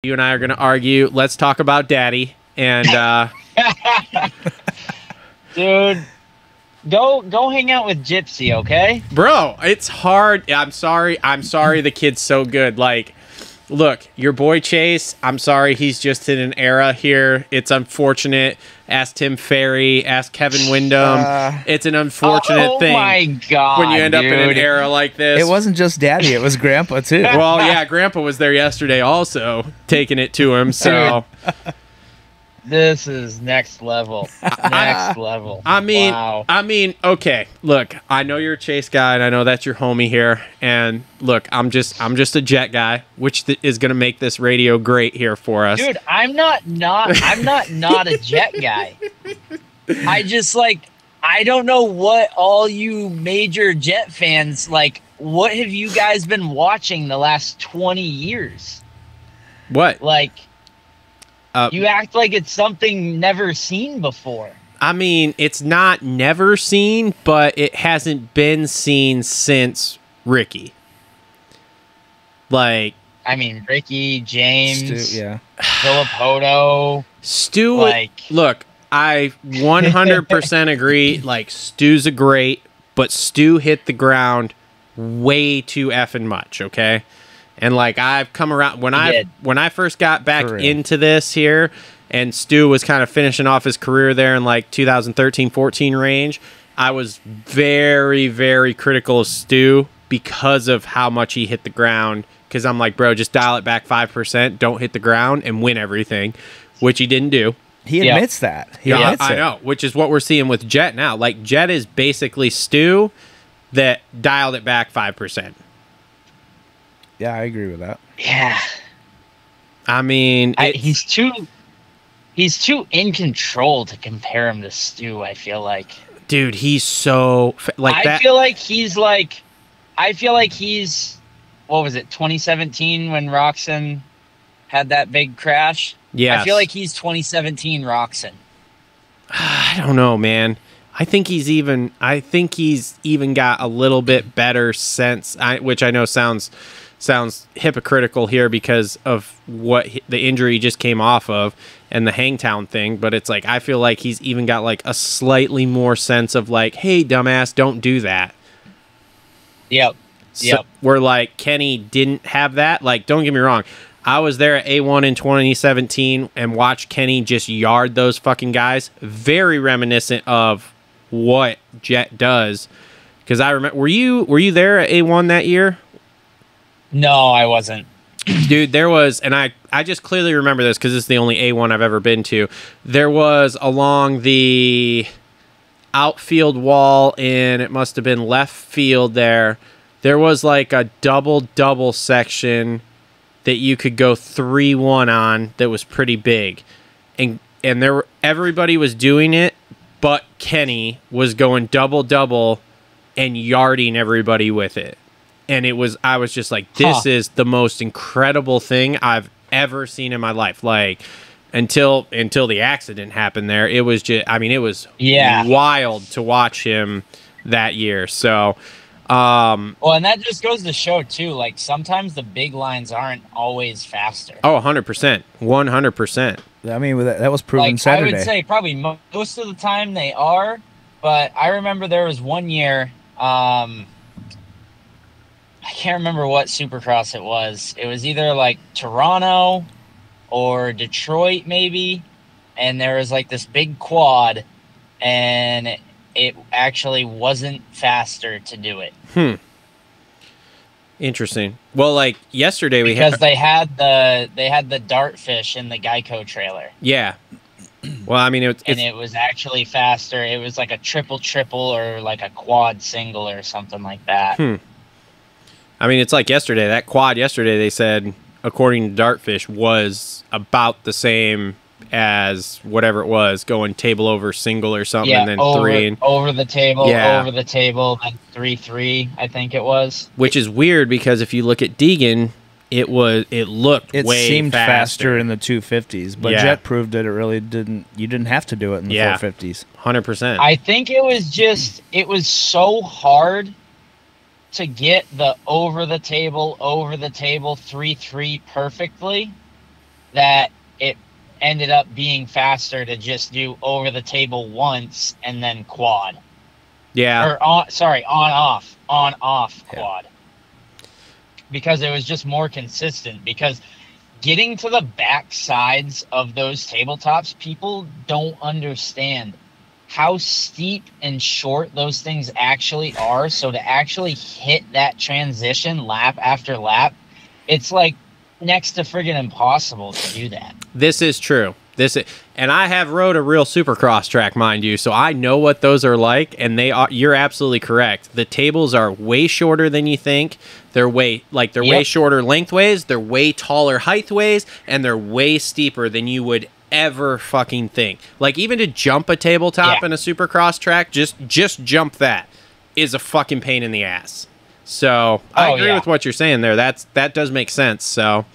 You and I are going to argue. Let's talk about Daddy. And dude, go hang out with Gypsy, okay? Bro, it's hard. I'm sorry. The kid's so good. Like, look, your boy Chase, I'm sorry, he's just in an era here. It's unfortunate. Ask Tim Ferry, ask Kevin Windham. It's an unfortunate thing. Oh my God, when you end up in an era like this. It wasn't just Daddy, it was Grandpa too. Well, yeah, Grandpa was there yesterday also, taking it to him, so... This is next level. Next level. I mean, wow. Okay. Look, I know you're a Chase guy, and I know that's your homie here. And look, I'm just a Jett guy, which is gonna make this radio great here for us. Dude, I'm not a Jett guy. I just I don't know what all you major Jett fans what have you guys been watching the last 20 years? What? You act like it's something never seen before. I mean, it's not never seen, but it hasn't been seen since Ricky. Ricky, James, Stu, yeah. Filipoto. Stu, look, I 100% agree. Stu's a great, but Stu hit the ground way too effing much, okay? And I've come around when I first got back into this here, and Stu was kind of finishing off his career there in 2013-14 range. I was very, very critical of Stu because of how much he hit the ground. Because I'm like, bro, just dial it back 5%, don't hit the ground, and win everything, which he didn't do. He admits that. He admits I know, which is what we're seeing with Jett now. Jett is basically Stu that dialed it back 5%. Yeah, I agree with that. Yeah. I mean, he's too in control to compare him to Stu, I feel like. Dude, he's so I feel like he's what was it, 2017 when Roczen had that big crash? Yeah. I feel like he's 2017 Roczen. I don't know, man. I think he's even got a little bit better sense, which I know sounds hypocritical here because of what the injury he just came off of and the Hangtown thing, but it's I feel like he's even got a slightly more sense of hey, dumbass, don't do that. Yep. So, where Kenny didn't have that. Don't get me wrong, I was there at A1 in 2017 and watched Kenny just yard those fucking guys. Very reminiscent of what Jett does. Because I remember, were you there at A1 that year? No, I wasn't. Dude, there was, and I just clearly remember this because it's the only A1 I've ever been to. There was along the outfield wall in, it must have been left field there was a double section that you could go 3-1 on that was pretty big. And everybody was doing it, but Kenny was going double and yarding everybody with it. And I was just this is the most incredible thing I've ever seen in my life. Until the accident happened there, it was just, it was wild to watch him that year. So, well, and that just goes to show too, sometimes the big lines aren't always faster. Oh, 100%. 100%. That was proven Saturday. I would say probably most of the time they are, but I remember there was one year, I can't remember what Supercross it was. It was either Toronto or Detroit maybe, and there was this big quad, and it actually wasn't faster to do it. Interesting. Well, yesterday because they had the Dartfish in the Geico trailer. Yeah. Well, it was actually faster. It was a triple or a quad single or something like that. It's yesterday. That quad yesterday, they said, according to Dartfish, was about the same as whatever it was, going table over single or something, and then over the table, then 3-3, I think it was. Which is weird because if you look at Deegan, it seemed faster in the 250s, but Jett proved that it really didn't. You didn't have to do it in the 450s. 100%. I think it was so hard to get the over the table 3-3 perfectly that it ended up being faster to just do over the table once and then quad. Yeah. Or on off quad. Because it was just more consistent. Because getting to the back sides of those tabletops, people don't understand how steep and short those things actually are. So to actually hit that transition lap after lap, it's like next to friggin' impossible to do that. This is true. And I have rode a real supercross track, mind you, so I know what those are like, and they are. You're absolutely correct. The tables are way shorter than you think. They're way shorter lengthways. They're way taller heightways, and they're way steeper than you would ever fucking think. Like, even to jump a tabletop in a supercross track, just jump that is a fucking pain in the ass. So I agree with what you're saying there. That does make sense. So